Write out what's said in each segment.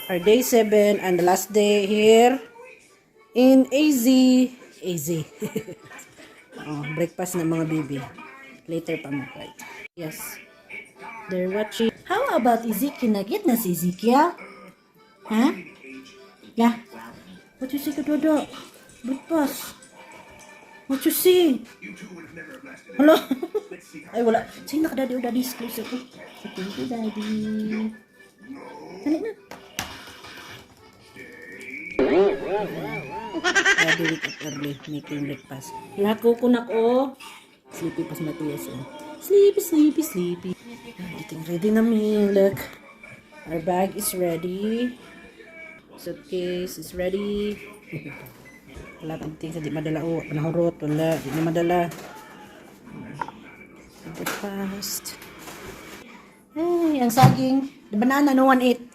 our day 7 and the last day here in AZ. Oh, breakfast ng mga baby. Later pa mo, right? Yes. They're watching. How about Ezekiel? Nagit na si Ezekiel? Huh? Yeah. What you see, Kadodo? Breakfast. What you see? Hello? Ay, wala. Sige na ka, Daddy. Daddy's closer. Thank you, Daddy. Dali na. Daddy wake up early, making breakfast. Lahat kukunak, oh. Sleepy pas Matias, oh. Sleepy. Getting ready na me. Look. Our bag is ready. Suitcase is ready. Wala tang things di madala, oh. Panahurot, wala. Di na madala. Breakfast. Ay, ang saging. The banana, no one ate.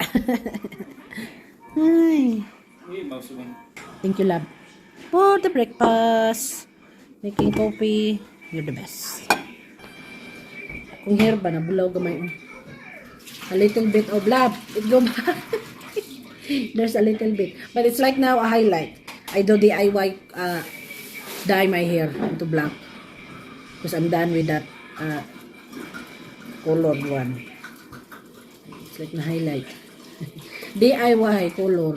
Ay. Thank you, love. For the breakfast. Making coffee. You're the best. Kung hair ba, nabulaw gamay. A little bit of love. It go back. There's a little bit. But it's like now a highlight. I do DIY dye my hair into black. Because I'm done with that colored one. It's like na highlight. DIY color.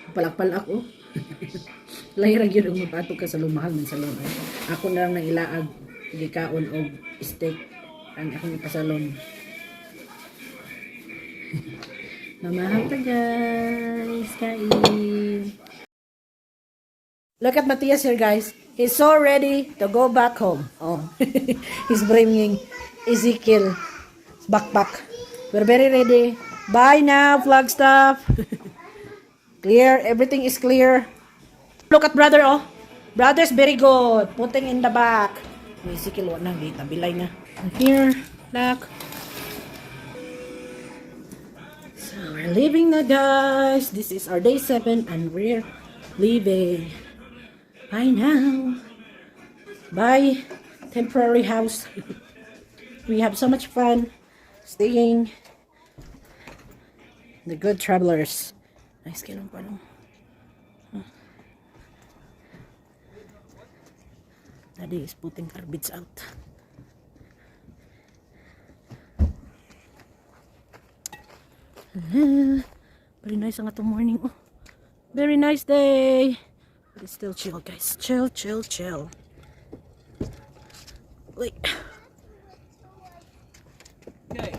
Palak-palak, oh. Lahirag yun ang mapatog ka sa lumahal ng salon. Ako na lang nang ilaag. Gikaon o steak. Ang akong ipasalon. Mamahal ka, guys. Kain. Look at Matias here, guys. He's so ready to go back home. Oh. He's bringing Ezekiel's backpack. We're very ready. Bye now, Flagstaff. Clear. Everything is clear. Look at brother, oh. Brother's very good. Putting in the back. Ezekiel, wala na. Bilay na. Here, look. So, we're leaving na, guys. This is our day 7 and we're leaving. Bye now. Bye, temporary house. We have so much fun staying. The good travelers. Nice kilong pa no. Daddy is putting garbage out. Very nice ang atong morning. Oh, very nice day. But it's still chill, guys. Chill. Wait. Okay.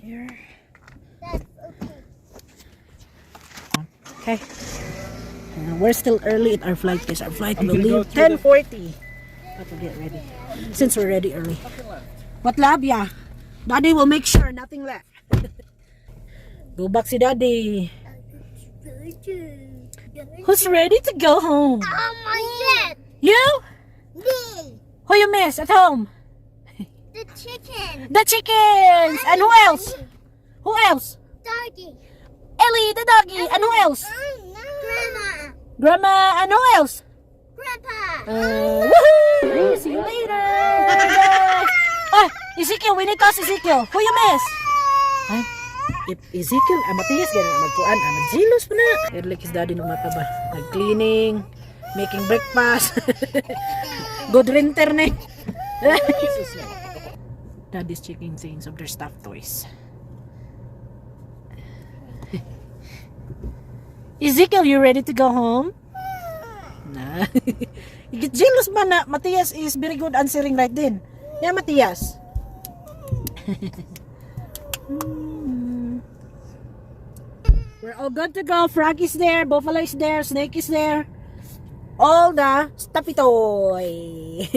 Here. Okay. We're still early at our flight, guys. Our flight will leave 10:40. Have to get ready. Since we're ready early. What, lab? Yeah. Daddy will make sure nothing left. Go back si Daddy. Who's ready to go home? My dad. You? Me. Who you miss at home? The chicken. The chickens! And who else? Who else? Doggy. Ellie, the doggy! And who else? Grandma. Grandma! And who else? Grandpa. Woohoo! See you later! Ah, Ezekiel, we need to ask Ezekiel. Who you miss? Ay, if Ezekiel, Matias, gano'n magkuhan, magzilos pa na. Erlik is daddy nung mata ba? Nag-cleaning, making breakfast. Good renter na. Daddy's checking things of their stuffed toys. Ezekiel, you ready to go home? Nah. You get jealous man na Matias is very good answering right then. Yeah, Matias. We're all good to go. Frog is there, buffalo is there, snake is there. All the stuffy toy.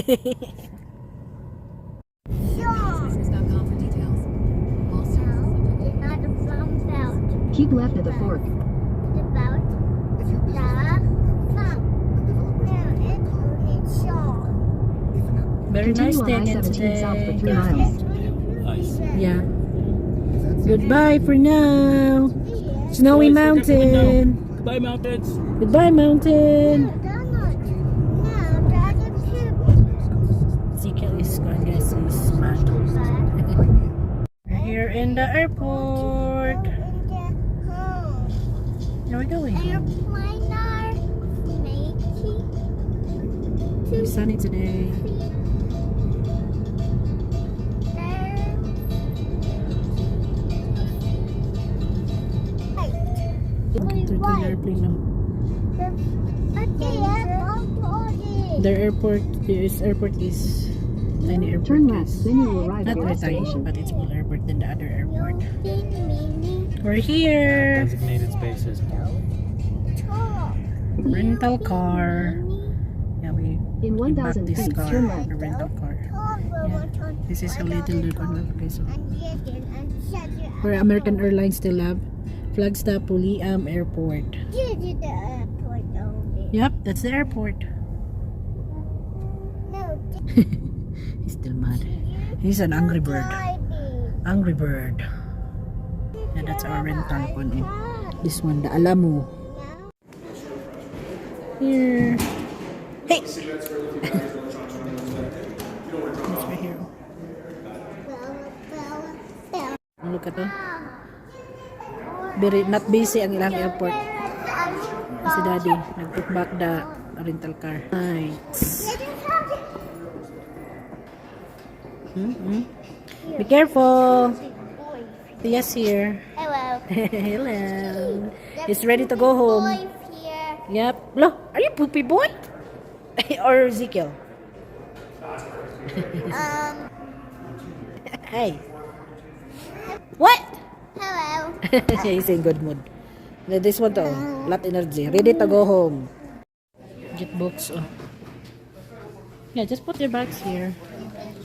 Keep left at the fork. Very nice day again today. South for 3 miles. Yeah. Goodbye for now. Snowy mountain. Goodbye, mountains. Goodbye, mountain. Ezekiel is going to see mad. We're here in the airport. Where are we going? Airplane are making It's sunny today. Turtle airplane lang. Their airport is tiny airport. Turn left, Is then you will arrive not at your very tiny, destination. but it's small airport than the other airport. We're here. Designated spaces. Rental car. Yeah, we In bought 1,000 this feet, car, turn left. the rental car. Yeah. This is how little the one. Okay, so for American Airlines still have Flagstaff Pulliam Airport. Yep, that's the airport. He's still mad. He's an angry bird. Angry bird. Yeah, that's our rental one. This one, the Alamo. Here. Hey! That's right here. Look at that. Very not busy ang ilang airport. Si Daddy nag-put back the rental car. Nice. Be careful. Tia's here. Hello. Hello. He's ready to go home. Here. Yep. Look, are you Poopy Boy? Or Ezekiel? Hey. What? Hello. He's in good mood. This one to, lot energy. Ready to go home. Get books. Oh. Yeah, just put your bags here.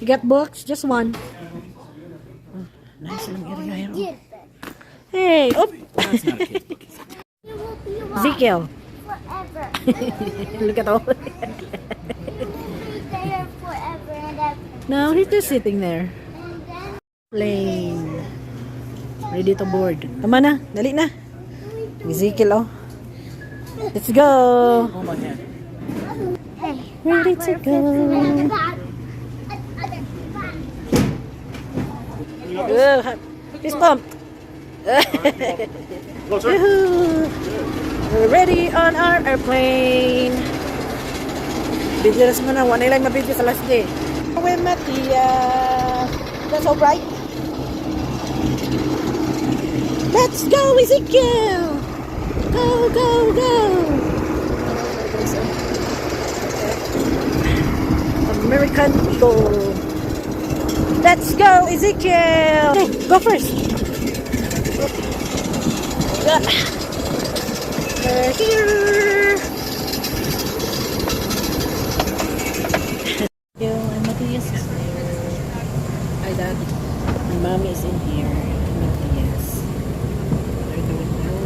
You got books? Just one. Oh, nice lang area here. Hey, oh. You will be alive Ezekiel. forever. Look at all. You will be there forever and ever. No, he's just sitting there. And then Plane. Ready to board. Tama na. Dali na. Ezekiel, oh. Let's go. Oh my God. Ready to go. Fist pump. Woohoo. We're ready on our airplane. Video na muna. Wala lang na video sa last day. With Matia. That's all right. Let's go, Ezekiel. Go, go, go. American Eagle. Let's go, Ezekiel. Hey, go first. We're here. Yo, and Matthias is there. Hi, Dad. My mommy is in here. And Matthias. They're doing well.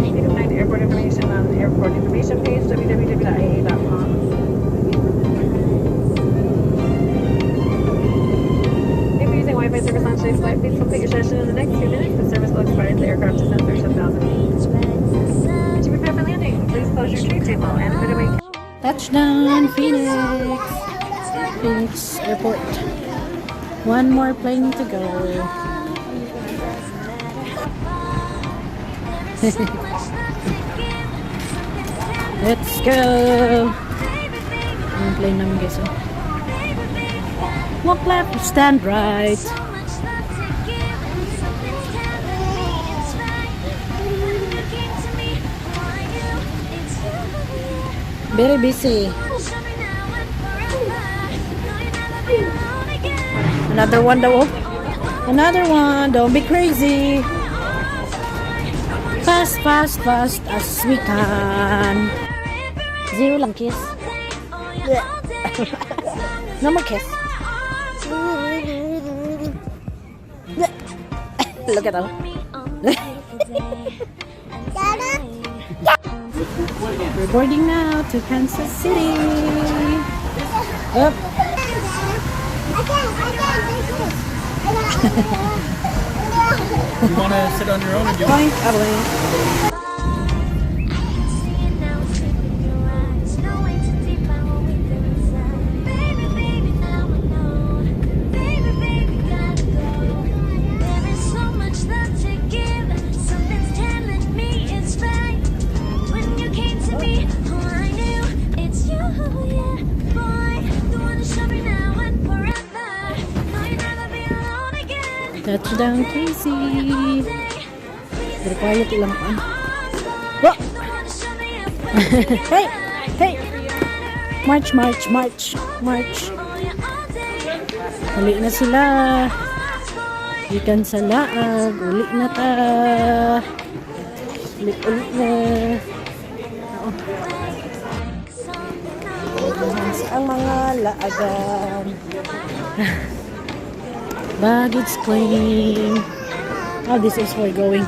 You can find airport information on the airport information page, www.aa.com. If you're using Wi-Fi service on today's flight, please complete your session in the next few minutes. The service will expire as the aircraft descends through 7,000 feet. To prepare for landing, please close your tray table and put away. Touchdown, Phoenix! Phoenix Airport. One more plane to go. Let's go! Yung plane namin guys. Oh. Walk left, stand right. Very busy. Another one daw. Another one. Don't be crazy. Fast, fast, fast as we can. Zero lang kiss. No more kiss. Look at that. We're boarding now to Kansas City. Up. You want to sit on your own or do you Point, Adeline. Touchdown, Casey. Very quiet ilang pan. Whoa! Hey! Hey! March, march, march, march. Uli na sila. Ikan sa laag. Uli na ta. Ulit na. Ang mga laagan. Baggage claim. Oh, this is where we're going.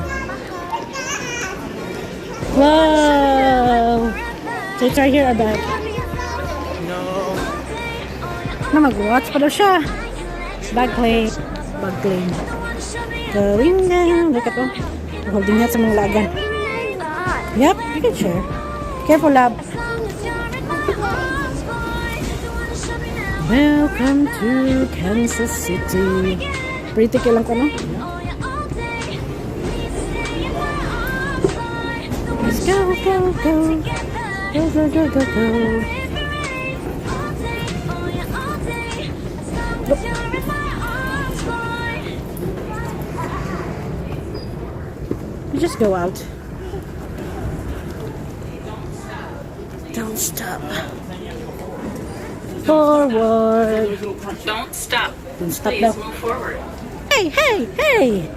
Wow! So it's right here about. No, mag-watch pa daw siya. Bag claim. Bag claim. Going down. Look at them. Holding that sa mga laagan. Yep, you can share. Careful, love. Welcome to Kansas City. Pretty kilang ko, no? Let's go, go, go. Go, go, go, go, go. Look. We just go out. Don't stop. Forward. Don't stop. Don't stop Please daw. move forward. Hey, hey, hey!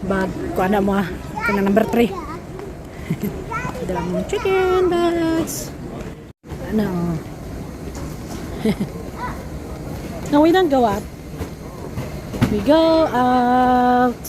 Bag, kuha na mo ah. Ito na number 3. Dala mo ng chicken bags. Ano? No, we don't go out. We go out.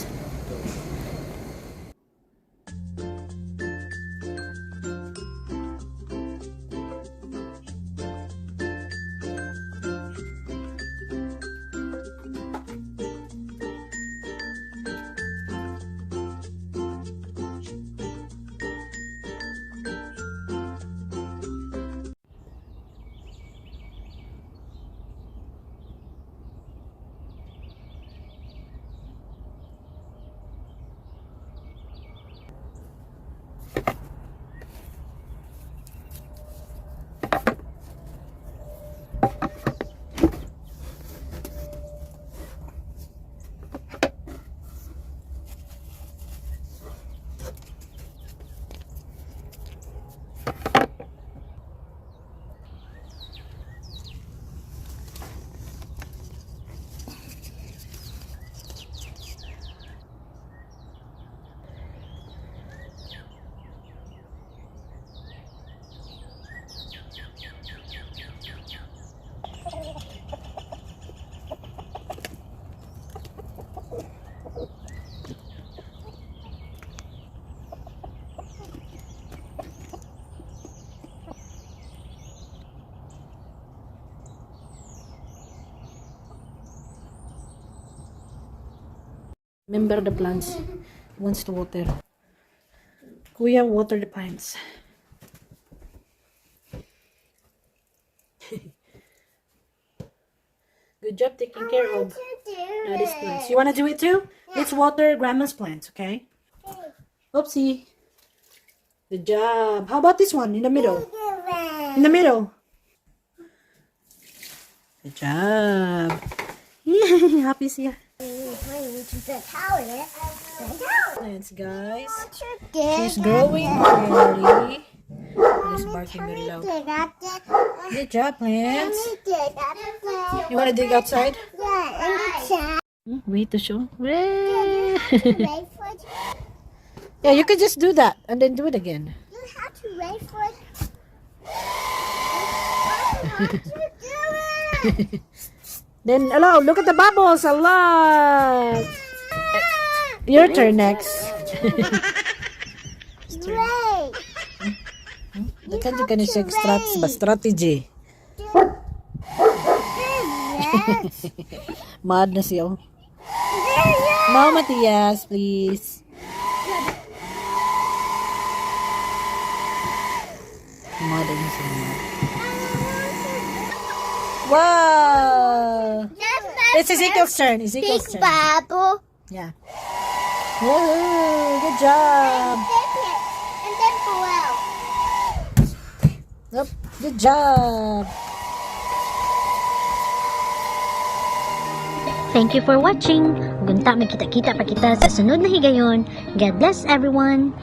Remember the plants. Wants to water. Kuya, water the plants. Good job taking care of Daddy's plants. You want to do it too? Let's water Grandma's plants, okay? Oopsie. Good job. How about this one in the middle? In the middle. Good job. Yay, happy siya. Plants, guys. She's growing early. She's barking very loud. Good job, plants. You want to dig outside? Wait to show. Yeah, you could just do that and then do it again. You have to wait for it. Then, hello, look at the bubbles. A lot. Your turn next. Wait. Dakan ka ni siya strategy. Mad na siya. Now, Matias, please. Mad na siya. Wow! It's Ezekiel's turn. Ezekiel's turn. Bubble. Yeah. Woohoo! Good job. And then blow. Yep. Good job. Thank you for watching. Gunta, magkita-kita pa kita sa sunod na higayon. God bless everyone.